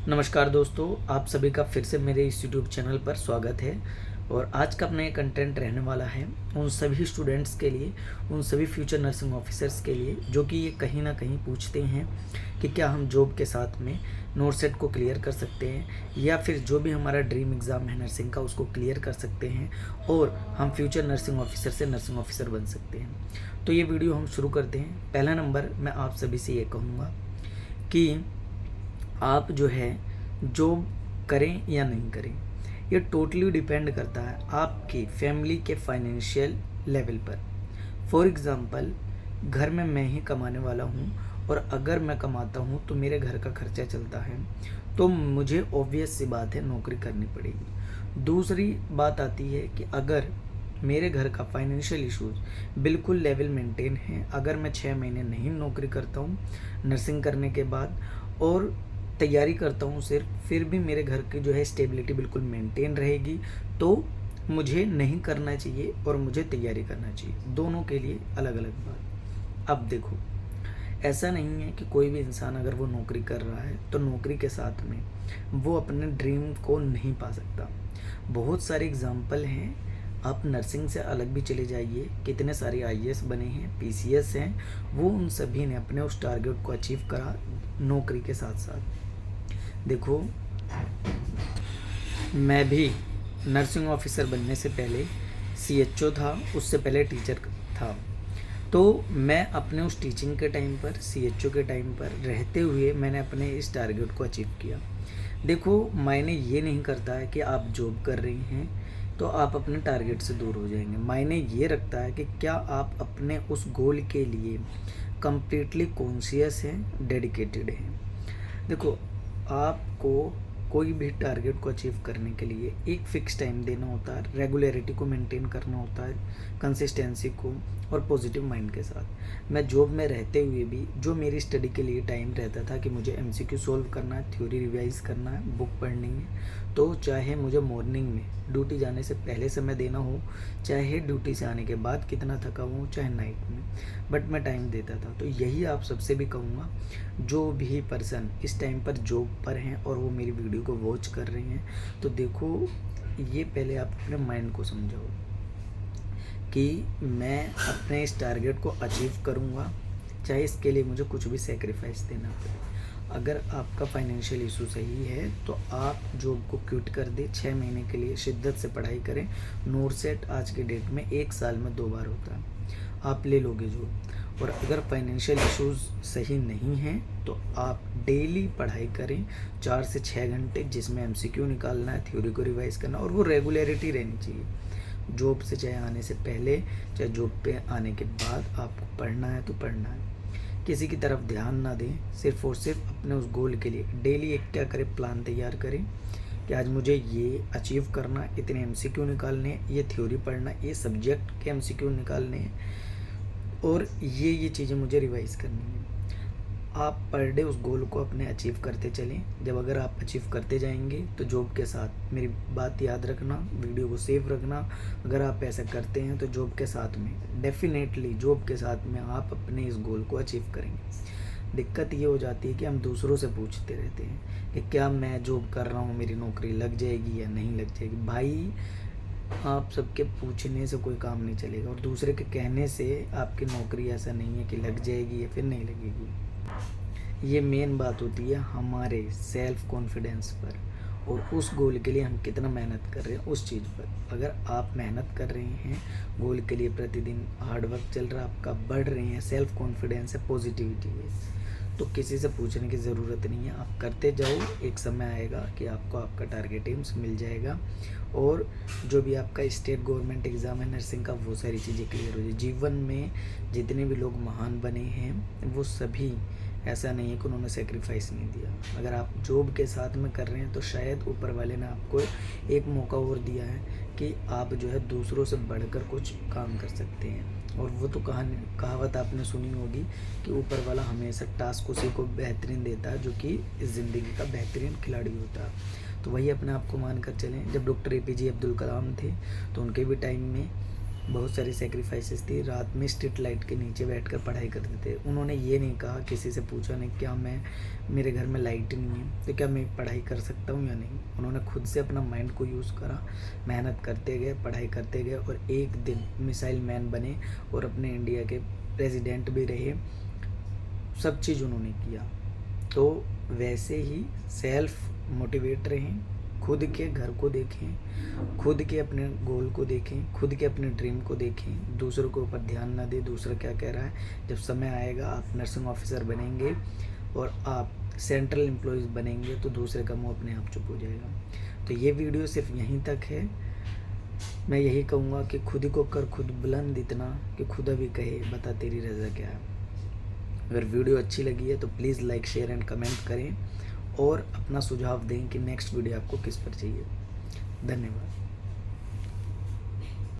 नमस्कार दोस्तों, आप सभी का फिर से मेरे इस यूट्यूब चैनल पर स्वागत है। और आज का अपना ये कंटेंट रहने वाला है उन सभी स्टूडेंट्स के लिए, उन सभी फ्यूचर नर्सिंग ऑफिसर्स के लिए जो कि ये कहीं ना कहीं पूछते हैं कि क्या हम जॉब के साथ में नोरसेट को क्लियर कर सकते हैं या फिर जो भी हमारा ड्रीम एग्ज़ाम है नर्सिंग का उसको क्लियर कर सकते हैं और हम फ्यूचर नर्सिंग ऑफिसर से नर्सिंग ऑफिसर बन सकते हैं। तो ये वीडियो हम शुरू करते हैं। पहला नंबर मैं आप सभी से ये कहूँगा कि आप जो है जॉब करें या नहीं करें, ये टोटली डिपेंड करता है आपकी फैमिली के फाइनेंशियल लेवल पर। फॉर एग्ज़ाम्पल, घर में मैं ही कमाने वाला हूँ और अगर मैं कमाता हूँ तो मेरे घर का खर्चा चलता है, तो मुझे ऑब्वियस सी बात है नौकरी करनी पड़ेगी। दूसरी बात आती है कि अगर मेरे घर का फाइनेंशियल इश्यूज बिल्कुल लेवल मेंटेन है, अगर मैं 6 महीने नहीं नौकरी करता हूँ नर्सिंग करने के बाद और तैयारी करता हूँ सिर्फ, फिर भी मेरे घर की जो है स्टेबिलिटी बिल्कुल मेंटेन रहेगी, तो मुझे नहीं करना चाहिए और मुझे तैयारी करना चाहिए। दोनों के लिए अलग अलग बात। अब देखो, ऐसा नहीं है कि कोई भी इंसान अगर वो नौकरी कर रहा है तो नौकरी के साथ में वो अपने ड्रीम को नहीं पा सकता। बहुत सारे एग्जाम्पल हैं, आप नर्सिंग से अलग भी चले जाइए, कितने सारे आईएएस बने हैं, पीसीएस हैं, वो उन सभी ने अपने उस टारगेट को अचीव करा नौकरी के साथ साथ। देखो, मैं भी नर्सिंग ऑफिसर बनने से पहले सीएचओ था, उससे पहले टीचर था। तो मैं अपने उस टीचिंग के टाइम पर, सीएचओ के टाइम पर रहते हुए मैंने अपने इस टारगेट को अचीव किया। देखो, मायने ये नहीं करता है कि आप जॉब कर रही हैं तो आप अपने टारगेट से दूर हो जाएंगे। मायने ये रखता है कि क्या आप अपने उस गोल के लिए कंप्लीटली कॉन्शियस हैं, डेडिकेटेड हैं। देखो, आपको कोई भी टारगेट को अचीव करने के लिए एक फिक्स टाइम देना होता है, रेगुलरिटी को मेंटेन करना होता है, कंसिस्टेंसी को, और पॉजिटिव माइंड के साथ। मैं जॉब में रहते हुए भी जो मेरी स्टडी के लिए टाइम रहता था कि मुझे एमसीक्यू सॉल्व करना है, थ्योरी रिवाइज करना है, बुक पढ़नी है, तो चाहे मुझे मॉर्निंग में ड्यूटी जाने से पहले समय देना हो, चाहे ड्यूटी से आने के बाद कितना थका हुआ, चाहे नाइट में, बट मैं टाइम देता था। तो यही आप सबसे भी कहूँगा, जो भी पर्सन इस टाइम पर जॉब पर हैं और वो मेरी वीडियो को वॉच कर रही हैं, तो देखो, ये पहले आप अपने माइंड को समझाओ कि मैं अपने इस टारगेट को अचीव करूँगा, चाहे इसके लिए मुझे कुछ भी सेक्रीफाइस देना पड़े। अगर आपका फाइनेंशियल इशू सही है तो आप जॉब को क्विट कर दें, 6 महीने के लिए शिद्दत से पढ़ाई करें। नोरसेट आज के डेट में 1 साल में 2 बार होता है, आप ले लोगे जॉब। और अगर फाइनेंशियल इश्यूज सही नहीं हैं तो आप डेली पढ़ाई करें 4 से 6 घंटे, जिसमें एमसीक्यू निकालना है, थ्योरी को रिवाइज करना, और वो रेगुलरिटी रहनी चाहिए। जॉब से चाहे आने से पहले, चाहे जॉब पे आने के बाद आपको पढ़ना है तो पढ़ना है। किसी की तरफ ध्यान ना दें, सिर्फ और सिर्फ अपने उस गोल के लिए डेली एक क्या करें, प्लान तैयार करें कि आज मुझे ये अचीव करना, इतने एमसीक्यू निकालने, ये थ्योरी पढ़ना, ये सब्जेक्ट के एमसीक्यू निकालने हैं और ये चीज़ें मुझे रिवाइज करनी है। आप पर डे उस गोल को अपने अचीव करते चलें। जब अगर आप अचीव करते जाएंगे तो जॉब के साथ, मेरी बात याद रखना, वीडियो को सेव रखना, अगर आप ऐसा करते हैं तो जॉब के साथ में, डेफिनेटली जॉब के साथ में आप अपने इस गोल को अचीव करेंगे। दिक्कत ये हो जाती है कि हम दूसरों से पूछते रहते हैं कि क्या मैं जॉब कर रहा हूँ, मेरी नौकरी लग जाएगी या नहीं लग जाएगी। भाई, आप सबके पूछने से कोई काम नहीं चलेगा और दूसरे के कहने से आपकी नौकरी ऐसा नहीं है कि लग जाएगी या फिर नहीं लगेगी। ये मेन बात होती है हमारे सेल्फ कॉन्फिडेंस पर और उस गोल के लिए हम कितना मेहनत कर रहे हैं उस चीज़ पर। अगर आप मेहनत कर रहे हैं गोल के लिए, प्रतिदिन हार्डवर्क चल रहा है आपका, बढ़ रहे हैं, सेल्फ कॉन्फिडेंस है, पॉजिटिविटी है, तो किसी से पूछने की ज़रूरत नहीं है। आप करते जाओ, एक समय आएगा कि आपको आपका टारगेट एम्स मिल जाएगा और जो भी आपका स्टेट गवर्नमेंट एग्ज़ाम है नर्सिंग का, वो सारी चीज़ें क्लियर हो जाए। जीवन में जितने भी लोग महान बने हैं वो सभी, ऐसा नहीं है कि उन्होंने सेक्रीफाइस नहीं दिया। अगर आप जॉब के साथ में कर रहे हैं तो शायद ऊपर वाले ने आपको एक मौका और दिया है कि आप जो है दूसरों से बढ़कर कुछ काम कर सकते हैं। और वो तो कहावत आपने सुनी होगी कि ऊपर वाला हमेशा टास्क उसी को बेहतरीन देता है जो कि इस ज़िंदगी का बेहतरीन खिलाड़ी होता है। तो वही अपने आप को मान कर चलें। जब डॉक्टर एपीजे अब्दुल कलाम थे तो उनके भी टाइम में बहुत सारी सेक्रीफाइसेस थी। रात में स्ट्रीट लाइट के नीचे बैठकर पढ़ाई करते थे। उन्होंने ये नहीं कहा, किसी से पूछा नहीं क्या मेरे घर में लाइट ही नहीं है तो क्या मैं पढ़ाई कर सकता हूँ या नहीं। उन्होंने खुद से अपना माइंड को यूज़ करा, मेहनत करते गए, पढ़ाई करते गए और एक दिन मिसाइल मैन बने और अपने इंडिया के प्रेसिडेंट भी रहे। सब चीज़ उन्होंने किया। तो वैसे ही सेल्फ मोटिवेट रहें, खुद के घर को देखें, खुद के अपने गोल को देखें, खुद के अपने ड्रीम को देखें, दूसरों के ऊपर ध्यान ना दें दूसरा क्या कह रहा है। जब समय आएगा आप नर्सिंग ऑफिसर बनेंगे और आप सेंट्रल एम्प्लॉयज़ बनेंगे तो दूसरे का मुँह अपने आप चुप हो जाएगा। तो ये वीडियो सिर्फ यहीं तक है। मैं यही कहूँगा कि खुद को कर खुद बुलंद इतना कि खुदा भी कहे बता तेरी रज़ा क्या है। अगर वीडियो अच्छी लगी है तो please like share and comment करें और अपना सुझाव दें कि नेक्स्ट वीडियो आपको किस पर चाहिए। धन्यवाद।